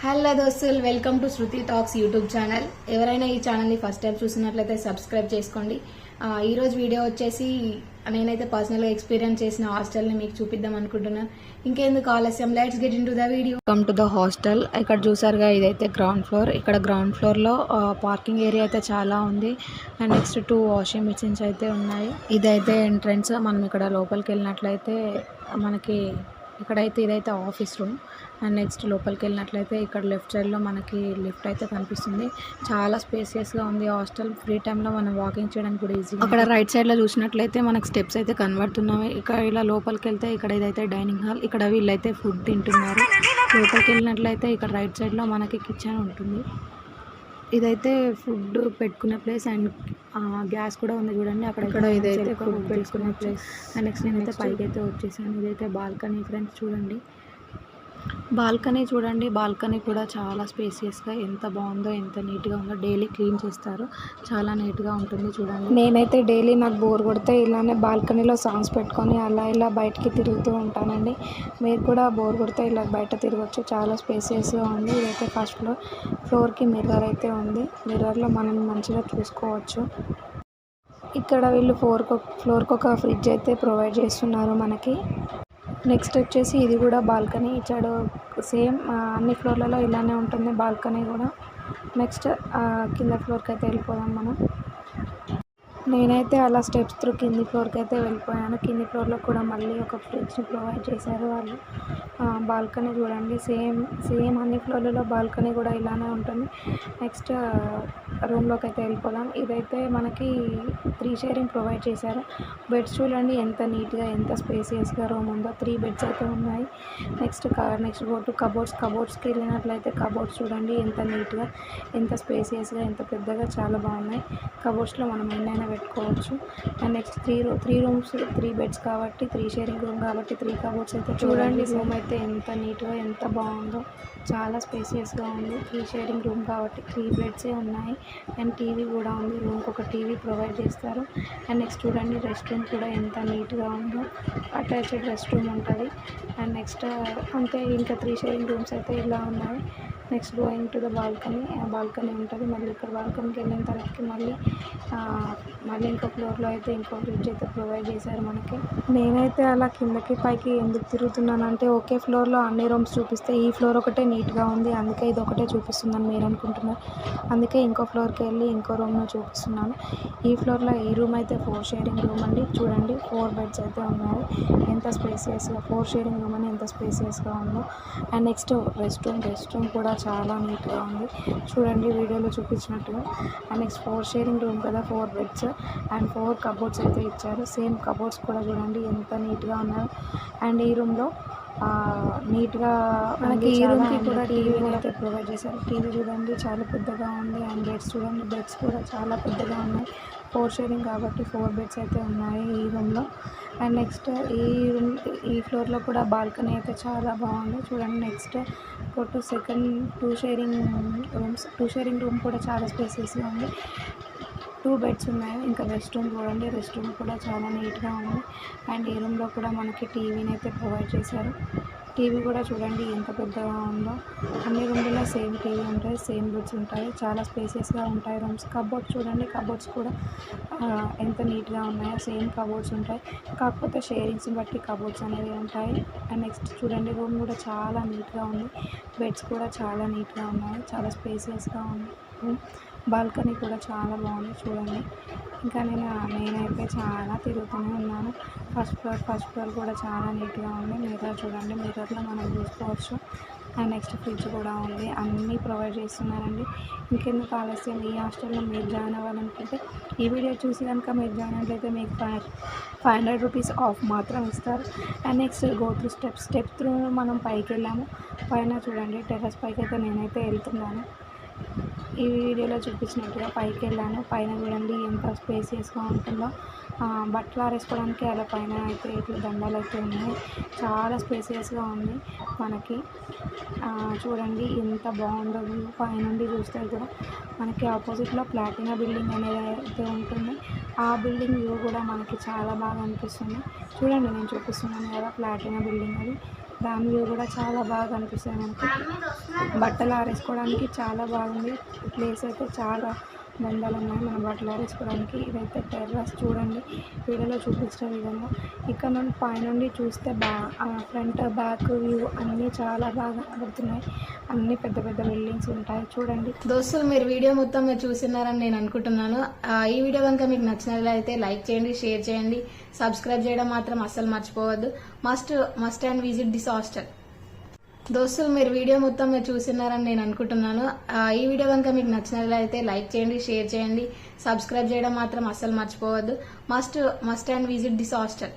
Hello దోస్తులు, welcome to Shruti talks YouTube channel. ఎవరైనా ఈ ఛానల్ని ఫస్ట్ టైం చూసినట్లయితే సబ్స్క్రైబ్ చేసుకోండి. ఈరోజు వీడియో వచ్చేసి నేనైతే పర్సనల్గా ఎక్స్పీరియన్స్ చేసిన హాస్టల్ని మీకు చూపిద్దాం అనుకుంటున్నాను. ఇంకెందుకు ఆలస్యం, let's get in to the video. Come to the hostel. ఇక్కడ చూసారుగా, ఇదైతే గ్రౌండ్ ఫ్లోర్. ఇక్కడ గ్రౌండ్ ఫ్లోర్లో పార్కింగ్ ఏరియా అయితే చాలా ఉంది. అండ్ నెక్స్ట్ 2 వాషింగ్ మిషన్స్ అయితే ఉన్నాయి. ఇదైతే ఎంట్రన్స్. మనం ఇక్కడ లోపలికి వెళ్ళినట్లయితే మనకి ఇక్కడైతే ఇదైతే ఆఫీస్ రూమ్. అండ్ నెక్స్ట్ లోపలికి వెళ్ళినట్లయితే ఇక్కడ లెఫ్ట్ సైడ్లో మనకి లిఫ్ట్ అయితే కనిపిస్తుంది. చాలా స్పేసియస్గా ఉంది హాస్టల్. ఫ్రీ టైంలో మనం వాకింగ్ చేయడానికి కూడా ఈజీ. అక్కడ రైట్ సైడ్లో చూసినట్లయితే మనకు స్టెప్స్ అయితే కనబడుతున్నాయి. ఇక్కడ ఇలా లోపలికి వెళ్తే ఇక్కడ ఇదైతే డైనింగ్ హాల్. ఇక్కడ వీళ్ళైతే ఫుడ్ తింటున్నారు. లోపలికి వెళ్ళినట్లయితే ఇక్కడ రైట్ సైడ్లో మనకి కిచెన్ ఉంటుంది. ఇదైతే ఫుడ్ పెట్టుకునే ప్లేస్ అండ్ గ్యాస్ కూడా ఉంది చూడండి. అక్కడ ఇదైతే ఫుడ్ పెట్టుకునే ప్లేస్. అండ్ నెక్స్ట్ నేనైతే పైకి అయితే వచ్చేసాను. ఇదైతే బాల్కనీ ఫ్రెండ్స్, చూడండి బాల్కనీ కూడా చాలా స్పేసియస్గా ఎంత బాగుందో, ఎంత నీట్గా ఉందో. డైలీ క్లీన్ చేస్తారు, చాలా నీట్గా ఉంటుంది చూడండి. నేనైతే డైలీ నాకు బోర్ కొడితే ఇలానే బాల్కనీలో సాంగ్స్ పెట్టుకొని అలా ఇలా బయటికి తిరుగుతూ ఉంటానండి. మీరు కూడా బోర్ కొడితే ఇలా బయట తిరగచ్చు. చాలా స్పేసియస్గా ఉంది. ఇదైతే ఫస్ట్ ఫ్లోర్కి మిర్రర్ అయితే ఉంది. మిర్రర్లో మనం మంచిగా చూసుకోవచ్చు. ఇక్కడ వీళ్ళు ఫ్లోర్కి ఒక ఫ్రిడ్జ్ అయితే ప్రొవైడ్ చేస్తున్నారు మనకి. నెక్స్ట్ వచ్చేసి ఇది కూడా బాల్కనీ ఇచ్చాడు. సేమ్ అన్ని ఫ్లోర్లలో ఇలానే ఉంటుంది బాల్కనీ కూడా. నెక్స్ట్ కింద ఫ్లోర్కి అయితే వెళ్ళిపోదాం మనం. నేనైతే అలా స్టెప్స్ త్రూ కింది ఫ్లోర్కి అయితే వెళ్ళిపోయాను. కింది ఫ్లోర్లో కూడా మళ్ళీ ఒక ఫ్రిడ్జ్ని ప్రొవైడ్ చేశారు వాళ్ళు. బాల్కనీ చూడండి, సేమ్ అన్ని ఫ్లోర్లలో బాల్కనీ కూడా ఇలానే ఉంటుంది. నెక్స్ట్ రూమ్లోకి అయితే వెళ్ళిపోదాం. ఇదైతే మనకి 3 షేరింగ్ ప్రొవైడ్ చేశారు. బెడ్స్ చూడండి ఎంత నీట్గా, ఎంత స్పేసియస్గా రూమ్ ఉందో. 3 బెడ్స్ అయితే ఉన్నాయి. నెక్స్ట్ గో టు కబోర్డ్స్కి వెళ్ళినట్లయితే కబోర్డ్స్ చూడండి ఎంత నీట్గా, ఎంత స్పేసియస్గా, ఎంత పెద్దగా, చాలా బాగున్నాయి. కబోర్డ్స్లో మనం ఎన్నైనా పెట్టుకోవచ్చు. అండ్ నెక్స్ట్ 3 రూమ్స్ 3 బెడ్స్ కాబట్టి 3 షేరింగ్ రూమ్ కాబట్టి 3 కబోర్డ్స్ అయితే చూడండి. రూమ్ అయితే ఎంత నీట్గా, ఎంత బాగుందో, చాలా స్పేసియస్గా ఉంది. 3 షేరింగ్ రూమ్ కాబట్టి 3 బెడ్సే ఉన్నాయి. అండ్ టీవీ కూడా ఉంది. రూమ్కి ఒక టీవీ ప్రొవైడ్ చేస్తారు. అండ్ నెక్స్ట్ చూడండి రెస్ట్ రూమ్ కూడా ఎంత నీట్గా ఉందో. అటాచ్డ్ రెస్ట్ రూమ్ ఉంటుంది. అండ్ నెక్స్ట్ అంతే, ఇంకా 3 షేరింగ్ రూమ్స్ అయితే ఇలా ఉన్నాయి. Next going to the balcony ఉంటుంది. మళ్ళీ ఇక్కడ బాల్కనీకి వెళ్ళిన తర్వాత మళ్ళీ ఇంకో ఫ్లోర్లో అయితే ఇంకో ఫ్రిడ్జ్ అయితే ప్రొవైడ్ చేశారు మనకి. నేనైతే అలా కిందకి పైకి ఎందుకు తిరుగుతున్నానంటే, ఒకే ఫ్లోర్లో అన్ని రూమ్స్ చూపిస్తే ఈ ఫ్లోర్ ఒకటే నీట్గా ఉంది, అందుకే ఇది ఒకటే చూపిస్తుందని మీరు అనుకుంటున్నారు. అందుకే ఇంకో ఫ్లోర్కి వెళ్ళి ఇంకో రూమ్ను చూపిస్తున్నాను. ఈ ఫ్లోర్లో ఈ రూమ్ అయితే 4 షేరింగ్ రూమ్ అండి. చూడండి 4 బెడ్స్ అయితే ఉన్నాయి. ఎంత స్పేసియస్గా, 4 షేరింగ్ రూమ్ అని ఎంత స్పేసియస్గా ఉందో. అండ్ నెక్స్ట్ రెస్ట్ రూమ్ కూడా చాలా నీట్గా ఉంది చూడండి, వీడియోలో చూపించినట్టుగా. అండ్ నెక్స్ట్ 4 షేరింగ్ రూమ్ కదా, 4 బెడ్స్ అండ్ 4 కబోర్డ్స్ అయితే ఇచ్చారు. సేమ్ కబోర్డ్స్ కూడా చూడండి ఎంత నీట్గా ఉన్నారు. అండ్ ఈ రూమ్లో నీట్గా మనకి ఈ రూమ్కి కూడా టీవీ కూడా ప్రొవైడ్ చేశారు. టీవీ చూడండి చాలా పెద్దగా ఉంది. అండ్ బెడ్స్ చూడండి, బెడ్స్ కూడా చాలా పెద్దగా ఉన్నాయి. 4 షేరింగ్ కాబట్టి 4 బెడ్స్ అయితే ఉన్నాయి ఈ రూమ్లో. అండ్ నెక్స్ట్ ఈ ఫ్లోర్లో కూడా బాల్కనీ అయితే చాలా బాగుంది చూడండి. Next second 2 sharing rooms. 2 sharing room కూడా చాలా స్పేసియస్గా ఉంది. 2 బెడ్స్ ఉన్నాయి. ఇంకా రెస్ట్ రూమ్ చూడండి, రెస్ట్ రూమ్ కూడా చాలా నీట్గా ఉంది. అండ్ ఈ రూమ్లో కూడా మనకి టీవీని అయితే ప్రొవైడ్ చేశారు. టీవీ కూడా చూడండి ఎంత పెద్దగా ఉందో. అన్ని రూమ్లలో సేమ్ టీవీ ఉంటాయి, సేమ్ బెడ్స్ ఉంటాయి, చాలా స్పేసియస్గా ఉంటాయి రూమ్స్. కబోర్డ్స్ చూడండి, కబోర్డ్స్ కూడా ఎంత నీట్గా ఉన్నాయో. సేమ్ కబోర్డ్స్ ఉంటాయి, కాకపోతే షేరింగ్స్ని బట్టి కబోర్డ్స్ అనేవి ఉంటాయి. అండ్ నెక్స్ట్ చూడండి రూమ్ కూడా చాలా నీట్గా ఉంది. బెడ్స్ కూడా చాలా నీట్గా ఉన్నాయి, చాలా స్పేసియస్గా ఉంది. బాల్కనీ కూడా చాలా బాగుంది చూడండి. ఇంకా నేనైతే చాలా తిరుగుతూనే ఉన్నాను. ఫస్ట్ ఫ్లోర్ కూడా చాలా నీట్గా ఉంది. మిర్రర్ చూడండి, మిర్రర్లో మనం చూసుకోవచ్చు. అండ్ నెక్స్ట్ ఫ్రిడ్జ్ కూడా ఉంది. అన్నీ ప్రొవైడ్ చేస్తున్నారండి. ఇంకెందుకు ఆలస్యం, ఈ హాస్టల్లో మీరు జాయిన్ అవ్వాలనుకుంటే ఈ వీడియో చూసి కనుక మీరు జాయిన్ అయినట్లయితే మీకు 500 రూపీస్ ఆఫ్ మాత్రం ఇస్తారు. And next go through step through మనం పైకి వెళ్ళాము. పైన చూడండి టెర్రస్ పైకి అయితే నేనైతే వెళ్తున్నాను. ఈ వీడియోలో చూపించినట్టుగా పైకి వెళ్ళాను. పైన చూడండి ఎంత స్పేసియస్గా ఉంటుందో. బట్టలు ఆరేసుకోవడానికి అలా పైన అయితే ఇట్లా దండాలు అయితే ఉన్నాయి. చాలా స్పేసియస్గా ఉంది మనకి. చూడండి ఎంత బాగుందో వ్యూ. పైనుండి చూస్తే కూడా మనకి ఆపోజిట్లో ప్లాటినా బిల్డింగ్ అనేది అయితే ఉంటుంది. ఆ బిల్డింగ్ వ్యూ కూడా మనకి చాలా బాగా అనిపిస్తుంది. చూడండి నేను చూపిస్తున్నాను కదా, ప్లాటినా బిల్డింగ్ అది. దాని వ్యూ కూడా చాలా బాగా కనిపిస్తుంది మనకి. బట్టలు ఆరేసుకోవడానికి చాలా బాగుంది. ప్లేస్ అయితే చాలా బండాలు ఉన్నాయి మన బట్టలు ఆరేసుకోవడానికి. ఇదైతే టెర్రస్ చూడండి వీడియోలో చూపించిన విధంగా. ఇక్కడ నుండి పైనుండి చూస్తే ఫ్రంట్ బ్యాక్ వ్యూ అన్నీ చాలా బాగా కనబడుతున్నాయి. అన్ని పెద్ద పెద్ద బిల్డింగ్స్ ఉంటాయి చూడండి. దోస్తులు మీరు వీడియో మొత్తం మీరు చూస్తున్నారని నేను అనుకుంటున్నాను. ఈ వీడియో కనుక మీకు నచ్చినట్లయితే లైక్ చేయండి, షేర్ చేయండి, సబ్స్క్రైబ్ చేయడం మాత్రం అస్సలు మర్చిపోవద్దు. Must and visit this hostel. దోస్తులు మీరు వీడియో మొత్తం మీరు చూస్తున్నారని నేను అనుకుంటున్నాను. ఈ వీడియో కనుక మీకు నచ్చినట్లయితే లైక్ చేయండి, షేర్ చేయండి, సబ్స్క్రైబ్ చేయడం మాత్రం అస్సలు మర్చిపోవద్దు. Must and visit this hostel.